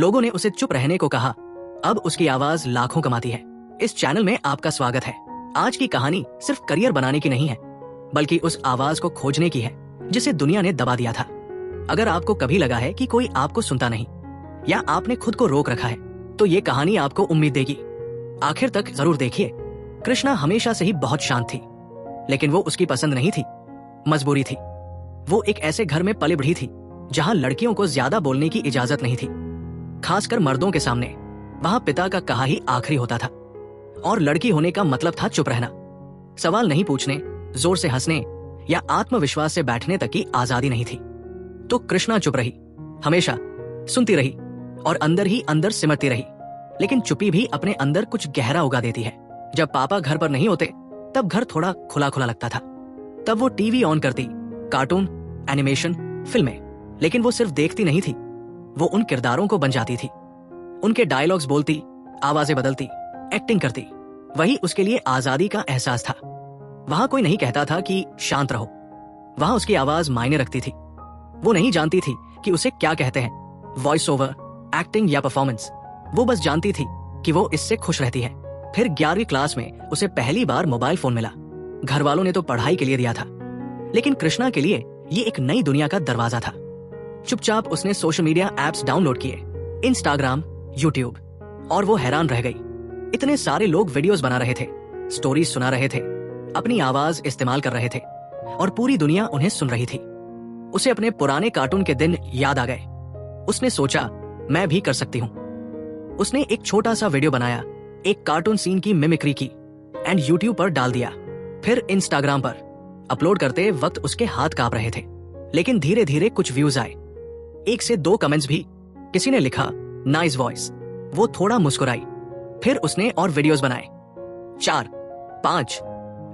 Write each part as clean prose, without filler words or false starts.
लोगों ने उसे चुप रहने को कहा। अब उसकी आवाज लाखों कमाती है। इस चैनल में आपका स्वागत है। आज की कहानी सिर्फ करियर बनाने की नहीं है, बल्कि उस आवाज को खोजने की है जिसे दुनिया ने दबा दिया था। अगर आपको कभी लगा है कि कोई आपको सुनता नहीं या आपने खुद को रोक रखा है, तो ये कहानी आपको उम्मीद देगी। आखिर तक जरूर देखिए। कृष्णा हमेशा से ही बहुत शांत थी, लेकिन वो उसकी पसंद नहीं थी, मजबूरी थी। वो एक ऐसे घर में पली बढ़ी थी जहां लड़कियों को ज्यादा बोलने की इजाजत नहीं थी, खासकर मर्दों के सामने। वहां पिता का कहा ही आखिरी होता था और लड़की होने का मतलब था चुप रहना, सवाल नहीं पूछने, जोर से हंसने या आत्मविश्वास से बैठने तक की आजादी नहीं थी। तो कृष्णा चुप रही, हमेशा सुनती रही और अंदर ही अंदर सिमटती रही। लेकिन चुप्पी भी अपने अंदर कुछ गहरा उगा देती है। जब पापा घर पर नहीं होते तब घर थोड़ा खुला खुला लगता था। तब वो टीवी ऑन करती, कार्टून, एनिमेशन, फिल्में। लेकिन वो सिर्फ देखती नहीं थी, वो उन किरदारों को बन जाती थी। उनके डायलॉग्स बोलती, आवाजें बदलती, एक्टिंग करती। वही उसके लिए आजादी का एहसास था। वहां कोई नहीं कहता था कि शांत रहो, वहां उसकी आवाज मायने रखती थी। वो नहीं जानती थी कि उसे क्या कहते हैं, वॉइस ओवर, एक्टिंग या परफॉर्मेंस। वो बस जानती थी कि वो इससे खुश रहती है। फिर 11वीं क्लास में उसे पहली बार मोबाइल फोन मिला। घर वालों ने तो पढ़ाई के लिए दिया था, लेकिन कृष्णा के लिए ये एक नई दुनिया का दरवाजा था। चुपचाप उसने सोशल मीडिया एप्स डाउनलोड किए, इंस्टाग्राम, यूट्यूब, और वो हैरान रह गई। इतने सारे लोग वीडियोस बना रहे थे, स्टोरीज सुना रहे थे, अपनी आवाज इस्तेमाल कर रहे थे और पूरी दुनिया उन्हें सुन रही थी। उसे अपने पुराने कार्टून के दिन याद आ गए। उसने सोचा, मैं भी कर सकती हूँ। उसने एक छोटा सा वीडियो बनाया, एक कार्टून सीन की मिमिक्री की एंड यूट्यूब पर डाल दिया। फिर इंस्टाग्राम पर अपलोड करते वक्त उसके हाथ कांप रहे थे, लेकिन धीरे धीरे कुछ व्यूज आए, 1 से 2 कमेंट्स भी। किसी ने लिखा, नाइस वॉइस। वो थोड़ा मुस्कुराई। फिर उसने और वीडियोस बनाए, 4, 5,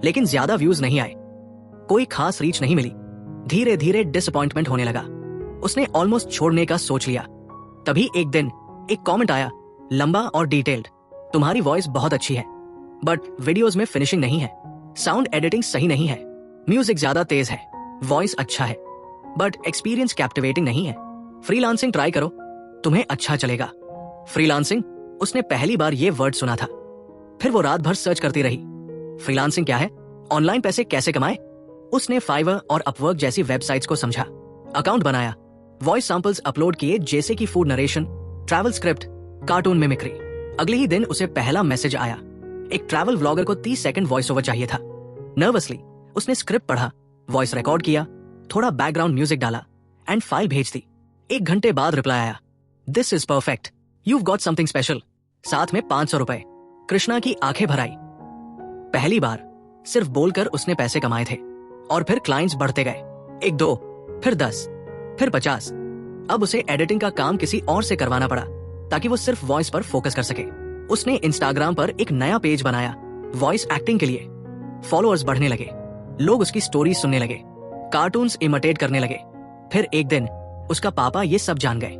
लेकिन ज्यादा व्यूज नहीं आए, कोई खास रीच नहीं मिली। धीरे धीरे डिसअपॉइंटमेंट होने लगा। उसने ऑलमोस्ट छोड़ने का सोच लिया। तभी एक दिन एक कमेंट आया, लंबा और डिटेल्ड, तुम्हारी वॉइस बहुत अच्छी है, बट वीडियोस में फिनिशिंग नहीं है, साउंड एडिटिंग सही नहीं है, म्यूजिक ज्यादा तेज है, वॉइस अच्छा है, बट एक्सपीरियंस कैप्टिवेटिंग नहीं है। फ्रीलांसिंग ट्राई करो, तुम्हें अच्छा चलेगा। फ्रीलांसिंग, उसने पहली बार ये वर्ड सुना था। फिर वो रात भर सर्च करती रही, फ्रीलांसिंग क्या है, ऑनलाइन पैसे कैसे कमाए। उसने फाइवर और अपवर्क जैसी वेबसाइट्स को समझा, अकाउंट बनाया, वॉइस सैंपल्स अपलोड किए, जैसे कि food narration, travel script, cartoon mimicry. अगले ही दिन उसे पहला मैसेज आया, एक ट्रैवल व्लॉगर को 30 सेकंड वॉइस ओवर चाहिए था। नर्वसली उसने स्क्रिप्ट पढ़ा, वॉइस रिकॉर्ड किया, थोड़ा बैकग्राउंड म्यूजिक डाला एंड फाइल भेज दी। 1 घंटे बाद रिप्लाई आया, this is perfect, you've got something special, साथ में 500 रुपए। कृष्णा की आंखें भर आई। पहली बार सिर्फ बोलकर उसने पैसे कमाए थे और फिर क्लाइंट्स बढ़ते गए, 1, 2, फिर 10, फिर 50। अब उसे एडिटिंग का काम किसी और से करवाना पड़ा ताकि वो सिर्फ वॉइस पर फोकस कर सके। उसने इंस्टाग्राम पर एक नया पेज बनाया वॉइस एक्टिंग के लिए। फॉलोअर्स बढ़ने लगे, लोग उसकी स्टोरी सुनने लगे, कार्टून्स इमिटेट करने लगे। फिर एक दिन उसका पापा ये सब जान गए।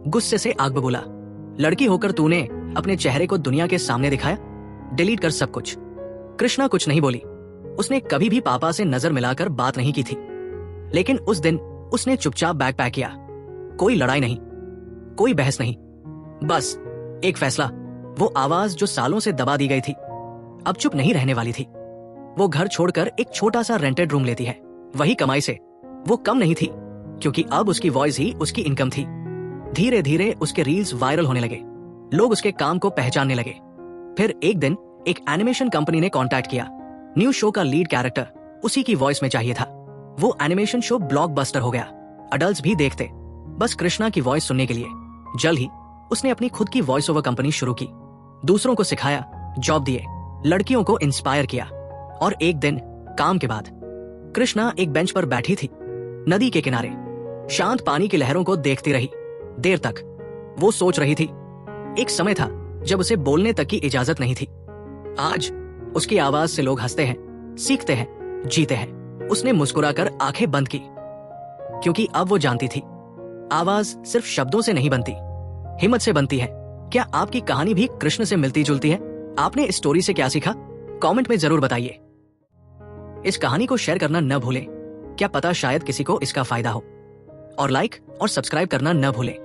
गुस्से से आग बबूला, लड़की होकर तूने अपने चेहरे को दुनिया के सामने दिखाया, डिलीट कर सब कुछ। कृष्णा कुछ नहीं बोली। उसने कभी भी पापा से नजर मिलाकर बात नहीं की थी, लेकिन उस दिन उसने चुपचाप बैग पैक किया। कोई लड़ाई नहीं, कोई बहस नहीं, बस एक फैसला। वो आवाज जो सालों से दबा दी गई थी, अब चुप नहीं रहने वाली थी। वो घर छोड़कर एक छोटा सा रेंटेड रूम लेती है। वही कमाई से वो कम नहीं थी, क्योंकि अब उसकी वॉइस ही उसकी इनकम थी। धीरे धीरे उसके रील्स वायरल होने लगे, लोग उसके काम को पहचानने लगे। फिर एक दिन एक एनिमेशन कंपनी ने कांटेक्ट किया, न्यू शो का लीड कैरेक्टर उसी की वॉइस में चाहिए था। वो एनिमेशन शो ब्लॉकबस्टर हो गया, अडल्ट्स भी देखते, बस कृष्णा की वॉइस सुनने के लिए। जल्द ही उसने अपनी खुद की वॉइस ओवर कंपनी शुरू की, दूसरों को सिखाया, जॉब दिए, लड़कियों को इंस्पायर किया। और एक दिन काम के बाद कृष्णा एक बेंच पर बैठी थी, नदी के किनारे, शांत पानी की लहरों को देखती रही। देर तक वो सोच रही थी। एक समय था जब उसे बोलने तक की इजाजत नहीं थी। आज उसकी आवाज से लोग हंसते हैं, सीखते हैं, जीते हैं। उसने मुस्कुराकर आंखें बंद की, क्योंकि अब वो जानती थी, आवाज सिर्फ शब्दों से नहीं बनती, हिम्मत से बनती है। क्या आपकी कहानी भी कृष्ण से मिलती जुलती है? आपने इस स्टोरी से क्या सीखा? कमेंट में जरूर बताइए। इस कहानी को शेयर करना न भूलें, क्या पता शायद किसी को इसका फायदा हो। और लाइक और सब्सक्राइब करना न भूलें।